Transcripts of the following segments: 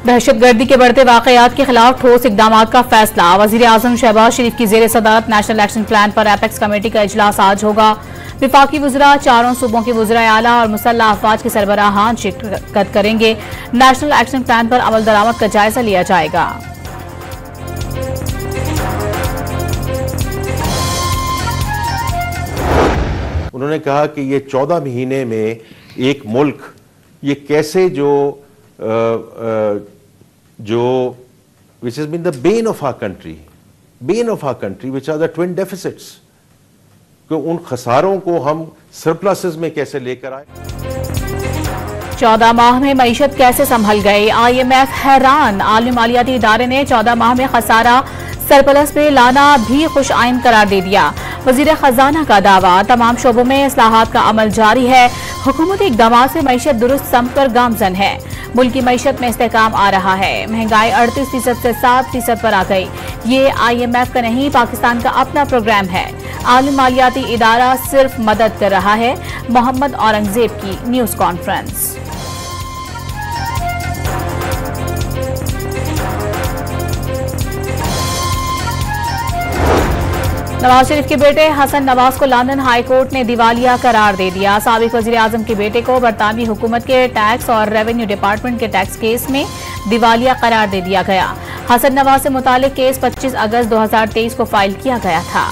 दहशतगर्दी के बढ़ते वाकयात के खिलाफ ठोस इकदाम का फैसला। वजीर आजम शहबाज शरीफ की जेर सदारत नेशनल एक्शन प्लान पर एपेक्स कमेटी का इजलास आज होगा। विफाकी वज़रा, चारों सूबों के वज़राए आला और मुसल्लह अफवाज के सरबराहान शिरकत करेंगे। नेशनल एक्शन प्लान पर अमल दरामद का जायजा लिया जाएगा। उन्होंने कहा कि ये 14 महीने में एक मुल्क ये कैसे जो which has been the bane of our country, which are the twin deficits, कि उन खसारों को हम सरप्लसेस में कैसे लेकर आए। 14 माह में मईशत कैसे संभल गई, IMF हैरान। आलमी मालियाती इदारे ने 14 माह में खसारा सरप्लस में लाना भी खुश आइन करार दे दिया। वजीर खजाना का दावा, तमाम शोबों में इस्लाहात का अमल जारी है। हुकूमती इक़दाम से मईशत दुरुस्त सम्त पर गामजन है। मुल्क की मईशत में इस्तेहकाम आ रहा है। महंगाई 38% से 7% पर आ गई। ये IMF का नहीं, पाकिस्तान का अपना प्रोग्राम है। आलमी मालियाती इदारा सिर्फ मदद कर रहा है। मोहम्मद औरंगजेब की न्यूज कॉन्फ्रेंस। नवाज शरीफ के बेटे हसन नवाज को लंदन हाई कोर्ट ने दिवालिया करार दे दिया। साबिक वजीर आजम के बेटे को बरतानवी हुकूमत के टैक्स और रेवेन्यू डिपार्टमेंट के टैक्स केस में दिवालिया करार दे दिया गया। हसन नवाज से मुतालिक केस 25 अगस्त 2023 को फाइल किया गया था।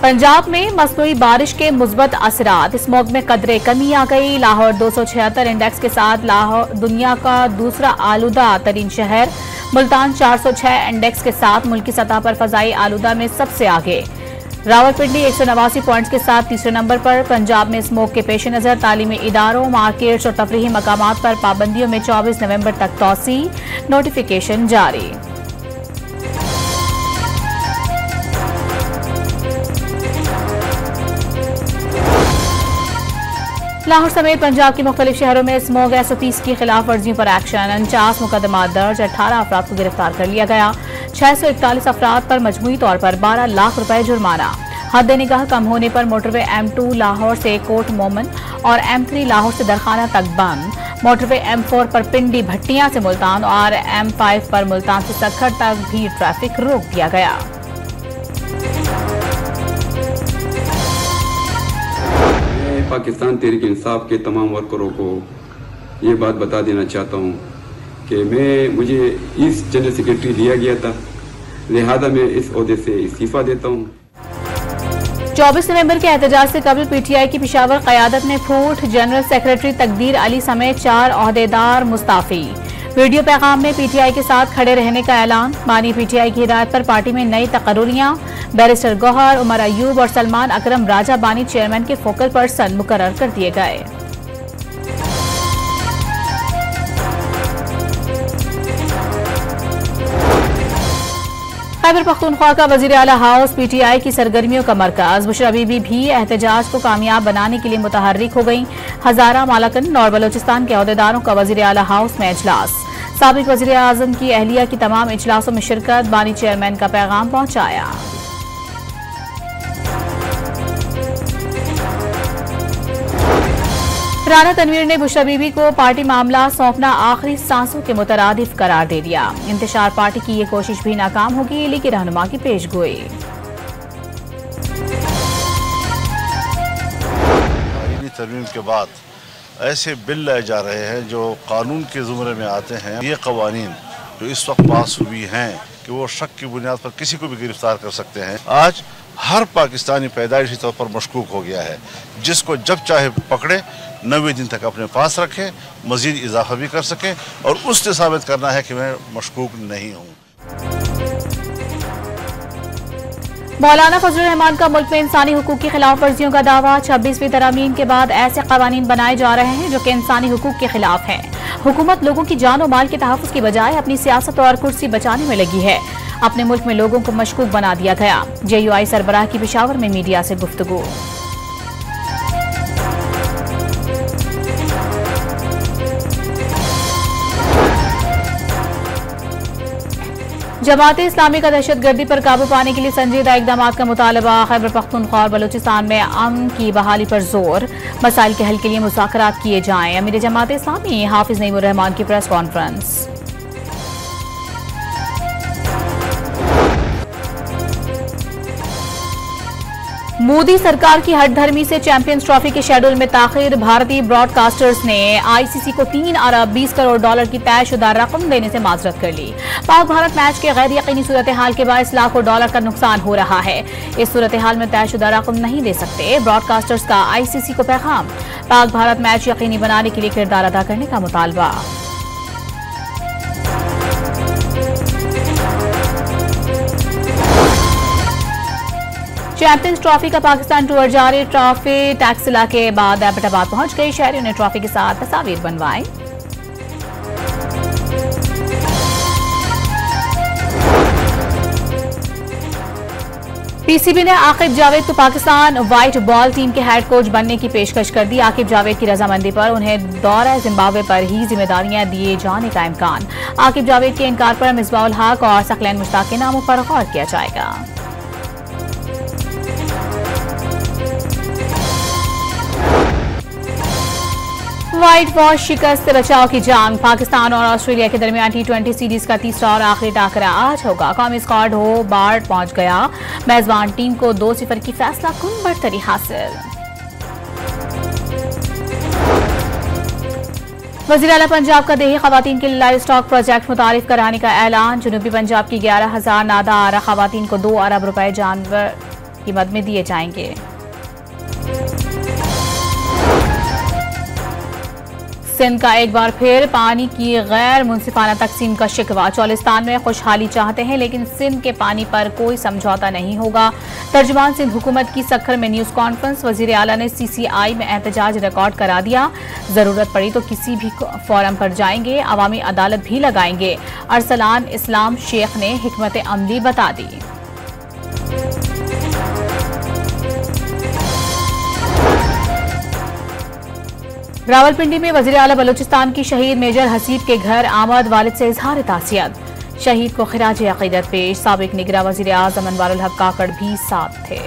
पंजाब में मसनूई बारिश के मुस्बत असरात, स्मॉग में कदरे कमी आ गई। लाहौर 276 इंडेक्स के साथ लाहौर दुनिया का दूसरा आलूदा तरीन शहर। मुल्तान 406 इंडेक्स के साथ मुल्क की सतह पर फजाई आलूदा में सबसे आगे। रावलपिंडी 189 पॉइंट्स के साथ तीसरे नंबर पर। पंजाब में स्मोक के पेश नजर तालीमी इदारों, मार्केट्स और तफरीही मकामात पर पाबंदियों में 24 नवंबर तक तौसी, नोटिफिकेशन जारी। लाहौर समेत पंजाब के मुख्तलिफ शहरों में स्मोग SOPs की खिलाफ वर्जियों पर एक्शन। 49 मुकदमा दर्ज, 18 अफराद को गिरफ्तार कर लिया गया। 641 अफराद पर मजमूई तौर पर 12 लाख रुपए जुर्माना। हद निगाह कम होने पर मोटरवे M2 लाहौर से कोट मोमन और M3 लाहौर से दरखाना तक बंद। मोटरवे M4 पर पिंडी भट्टियां से मुल्तान और M5 पर मुल्तान से सखर तक भी ट्रैफिक रोक दिया गया। पाकिस्तान तहरीक इंसाफ के तमाम वर्करों को ये बात बता देना चाहता हूँ कि मुझे इस जनरल सेक्रेटरी दिया गया था, लिहाजा मैं इस ओहदे से इस्तीफा देता हूँ। 24 नवंबर के एहतजाज से कबल PTI की पेशावर क़यादत ने फूट। जनरल सेक्रेटरी तकदीर अली समेत 4 ओहदेदार मुस्ताफी। वीडियो पैगाम में PTI के साथ खड़े रहने का ऐलान। बानी PTI की हिदायत पर पार्टी में नई तकर्रुरियां। बैरिस्टर गौहर, उमर अयूब और सलमान अकरम राजा बानी चेयरमैन के फोकल पर्सन मुकर्रर कर दिए गए। खैबर पख्तूनख्वा का वजीर आला हाउस PTI की सरगर्मियों का मरकज। बुशरा बीबी भी एहतजाज को कामयाब बनाने के लिए मुतहर्रिक हो गई। हजारा, मालाकन और बलोचिस्तान के अहदेदारों का वजीर आला हाउस में इजलास। साबिक वजीर आजम की अहलिया की तमाम इजलासों में शिरकत। बानी चेयरमैन का पैगाम पहुंचाया। राना तनवीर ने बुशरा बीबी को पार्टी मामला सौंपना आखिरी सांसों के मुतरादिफ करार दे दिया। इंतशार पार्टी की ये कोशिश भी नाकाम होगी, लेकिन रहनुमा की पेशगोई। आईनी तरमीम के बाद ऐसे बिल लाए जा रहे हैं जो कानून के ज़ुमरे में आते हैं। ये कवानीन जो इस वक्त पास हुई हैं कि वो शक की बुनियाद पर किसी को भी गिरफ्तार कर सकते हैं। आज हर पाकिस्तानी पैदाइशी तौर पर मशकूक हो गया है, जिसको जब चाहे पकड़े, 90 दिन तक अपने पास रखे, मजीद इजाफा भी कर सके और उससे साबित करना है कि मैं मशकूक नहीं हूँ। मौलाना फजलुर रहमान का मुल्क में इंसानी हुकूक की खिलाफ वर्जियों का दावा। 26वीं तरामीम के बाद ऐसे कवानीन बनाए जा रहे हैं जो कि इंसानी हुकूक के खिलाफ हैं। हुकूमत लोगों की जान और माल के तहफ़्फ़ुज़ की बजाय अपनी सियासत और कुर्सी बचाने में लगी है। अपने मुल्क में लोगों को मशकूक बना दिया गया। JUI सरबराह की पेशावर में मीडिया से गुफ्तगू। जमाते इस्लामी का दहशतगर्दी पर काबू पाने के लिए संजीदा इकदाम का मुतालबा। खैबर पख्तूनख्वा और बलूचिस्तान में अमन की बहाली पर जोर। मसाइल के हल के लिए मुज़ाकरात किए जाएं। अमीर जमाते इस्लामी हाफिज नईमुर रहमान की प्रेस कॉन्फ्रेंस। मोदी सरकार की हठधर्मी से चैंपियंस ट्रॉफी के शेड्यूल में ताखिर। भारतीय ब्रॉडकास्टर्स ने आईसीसी को 3 अरब 20 करोड़ डॉलर की तयशुदा रकम देने से माजरत कर ली। पाक भारत मैच के गैर यकीनी सूरत हाल के बायस लाखों डॉलर का नुकसान हो रहा है। इस सूरत हाल में तयशुदा रकम नहीं दे सकते। ब्रॉडकास्टर्स का आईसीसी को पैगाम। पाक भारत मैच यकीनी बनाने के लिए किरदार अदा करने का मुतालबा। चैंपियंस ट्रॉफी का पाकिस्तान टूर जारी। ट्रॉफी टैक्सिला के बाद एबटाबाद पहुंच गई। शहरियों ने ट्रॉफी के साथ तस्वीर बनवाई। पीसीबी ने आकिब जावेद को पाकिस्तान व्हाइट बॉल टीम के हेड कोच बनने की पेशकश कर दी। आकिब जावेद की रजामंदी पर उन्हें दौरा जिम्बाब्वे पर ही जिम्मेदारियां दिए जाने का इम्कान। आकिब जावेद के इनकार पर मिसबाउल हक और सकलैन मुश्ताक के नामों पर गौर किया जाएगा। व्हाइट वॉश शिकस्त से बचाव की जंग। पाकिस्तान और ऑस्ट्रेलिया के दरमियान T20 सीरीज का तीसरा और आखिरी टाकरा आज होगा। कौमी स्क्वाड हो बाढ़ पहुंच गया। मेजबान टीम को 2-0 की फैसला कुन बढ़तरी हासिल। वज़ीर आला पंजाब का देही खवातीन के लिए लाइव स्टॉक प्रोजेक्ट मुतारिफ कराने का ऐलान। जनूबी पंजाब की 11,000 नादार खवातीन को 2 अरब रुपए जानवर की मद में दिए जाएंगे। सिंध का एक बार फिर पानी की गैर मुनसिफाना तकसीम का शिकवा। चौलिस्तान में खुशहाली चाहते हैं लेकिन सिंध के पानी पर कोई समझौता नहीं होगा। तर्जुमान सिंध हुकूमत की सक्खर में न्यूज कॉन्फ्रेंस। वजीर आला ने CCI में एहतजाज रिकॉर्ड करा दिया। जरूरत पड़ी तो किसी भी फोरम पर जाएंगे। अवामी अदालत भी लगाएंगे। अरसलान इस्लाम शेख ने हिकमत अमली बता दी। रावलपिंडी में वज़ीर आला बलूचिस्तान की शहीद मेजर हसीब के घर आमद। वालिद से इजहार तासियत। शहीद को खिराज अकीदत पेश। साबिक निगरा वज़ीर आज़म अनवारुल हक काकड़ भी साथ थे।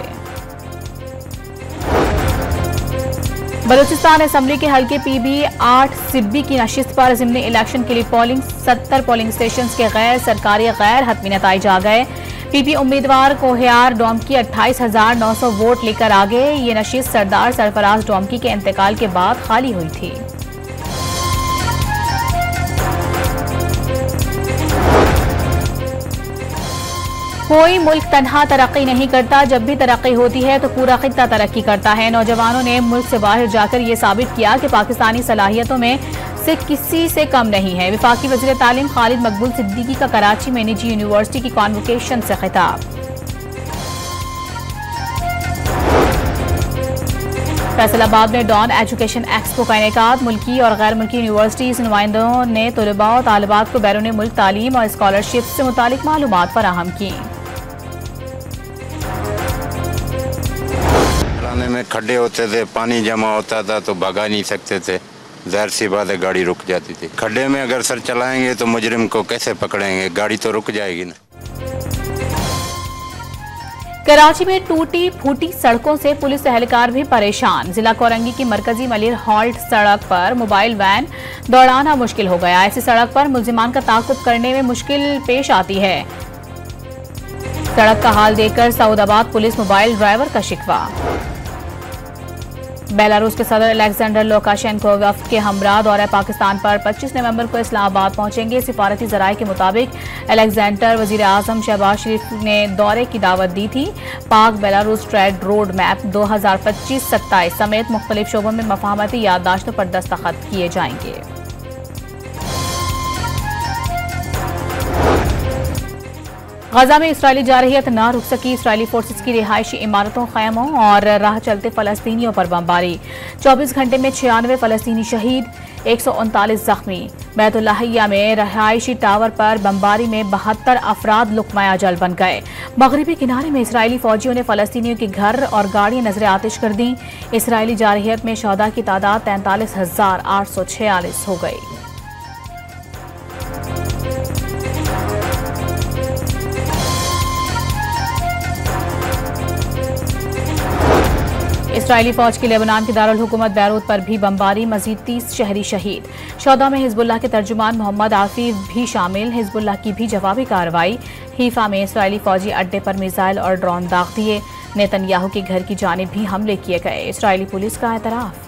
बलूचिस्तान असम्बली के हल्के PB 8 सिब्बी की नशिस्त पर ज़िमनी इलेक्शन के लिए पोलिंग 70 पोलिंग स्टेशन के गैर सरकारी गैर हतमी नताइज आ गए। PP उम्मीदवार कोहियार डोमकी 28,900 वोट लेकर आगे। ये नशिस्त सरदार सरफराज डोमकी के इंतकाल के बाद खाली हुई थी। कोई मुल्क तन्हा तरक्की नहीं करता। जब भी तरक्की होती है तो पूरा खित्ता तरक्की करता है। नौजवानों ने मुल्क से बाहर जाकर ये साबित किया कि पाकिस्तानी सलाहियतों में से किसी से कम नहीं है। वफाकी वज़ीर तालीम खालिद मकबूल सिद्दीकी का कराची में निजी यूनिवर्सिटी की कॉन्वोकेशन से खिताब। फैसलाबाद में डॉन एजुकेशन एक्सपो का इनेकाद। मुल्की और गैर मुल्की यूनिवर्सिटीज नुमाइंदों ने तलबा और तालिबात को बैरून मुल्क तालीम और स्कॉलरशिप से मुतालिक मालूमात फराहम की। में खड्डे होते थे, पानी जमा होता था तो भगा नहीं सकते थे। ज़ाहिर सी बात है गाड़ी रुक जाती थी। खड्डे में अगर सर चलाएंगे तो मुजरिम को कैसे पकड़ेंगे, गाड़ी तो रुक जाएगी ना। कराची में टूटी फूटी सड़कों से पुलिस एहलकार भी परेशान। जिला कोरंगी की मरकजी मलिर हॉल्ट सड़क पर मोबाइल वैन दौड़ाना मुश्किल हो गया। ऐसी सड़क पर मुल्जिमान का ताक़ुब करने में मुश्किल पेश आती है। सड़क का हाल देखकर सऊदाबाद पुलिस मोबाइल ड्राइवर का शिकवा। बेलारूस के सदर अलेक्जेंडर लुकाशेंको वफ्द के हमरा दौरा पाकिस्तान पर 25 नवंबर को इस्लामाबाद पहुंचेंगे। सिफारती ज़राए के मुताबिक अलेक्जेंडर वज़ीर आज़म शहबाज शरीफ ने दौरे की दावत दी थी। पाक बेलारूस ट्रेड रोड मैप 2025-27 समेत मुख्तलिफ शोबों में मफाहमती याददाश्तों पर दस्तखत किए जाएंगे। गजा में इसराइली जारहियत न रुक सकी। इसराइली फोर्सेस की रिहायशी इमारतों, खैमों और राह चलते फलस्तीनियों पर बमबारी। 24 घंटे में 96 फलस्तीनी शहीद, 139 जख्मी। बैतुल्लाहिया में रिहायशी टावर पर बमबारी में 72 अफराद लुकमाया जल बन गए। मगरबी किनारे में इसराइली फौजियों ने फलस्तीनियों के घर और गाड़ियां नजर आतिश कर दी। इसराइली जारहियत में शहदा की तादाद 43,846 हो गई। इसराइली फौज की लेबनान के दारुल हुकूमत बैरूत पर भी बमबारी, मजीद 30 शहरी शहीद। शौदा में हिजबुल्लाह के तर्जुमान मोहम्मद आफिफ भी शामिल, हिजबुल्लाह की भी जवाबी कार्रवाई। हीफा में इसराइली फौजी अड्डे पर मिसाइल और ड्रोन दाग दिए। नेतन्याहू के घर की जानिब भी हमले किए गए, इसराइली पुलिस का एतराफ।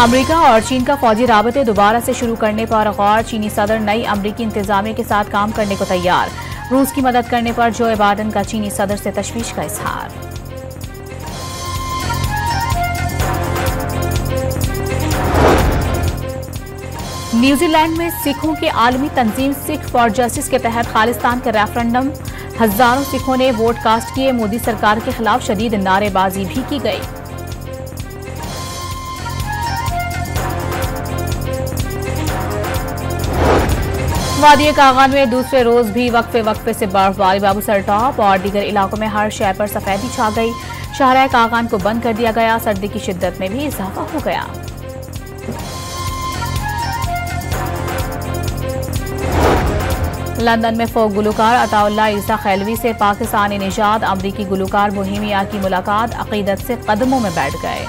अमेरिका और चीन का फौजी राबते दोबारा से शुरू करने पर गौर, चीनी सदर नई अमेरिकी इंतजामिया के साथ काम करने को तैयार। रूस की मदद करने पर जो बाइडेन का चीनी सदर से तशवीश का इजहार। न्यूजीलैंड में सिखों की आलमी तंजीम सिख फॉर जस्टिस के तहत खालिस्तान के रेफरेंडम, हजारों सिखों ने वोट कास्ट किए। मोदी सरकार के खिलाफ शदीद नारेबाजी भी की गई। वादी कागान में दूसरे रोज भी वक्फे से बर्फबारी, बाबूसर टॉप और दीगर इलाकों में हर शहर पर सफेदी छा गई। शाहराह कागान को बंद कर दिया गया, सर्दी की शिद्दत में भी इजाफा हो गया। लंदन में फोक गुलकार अताउल्लाह ईसा खैलवी से पाकिस्तानी निजात अमरीकी गुलकार बोहेमिया की मुलाकात, अकीदत से कदमों में बैठ गए।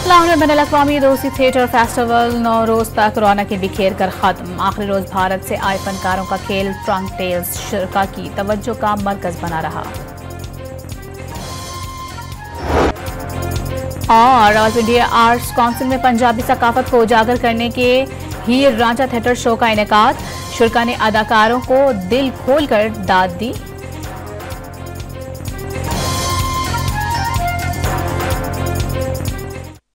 लाहौर में बैनुल-अक़वामी दोस्ती थिएटर फेस्टिवल 9 रोज तक रौनकें बिखेर कर खत्म। आखिरी रोज भारत से आए फनकारों का खेल ट्रंक टेल्स शुरा की तवज्जो का मरकज बना रहा। और ऑल इंडिया आर्ट्स काउंसिल में पंजाबी सकाफत को उजागर करने के हीर रांझा थिएटर शो का इनेकाद। शुरा ने अदाकारों को दिल खोल कर दाद दी।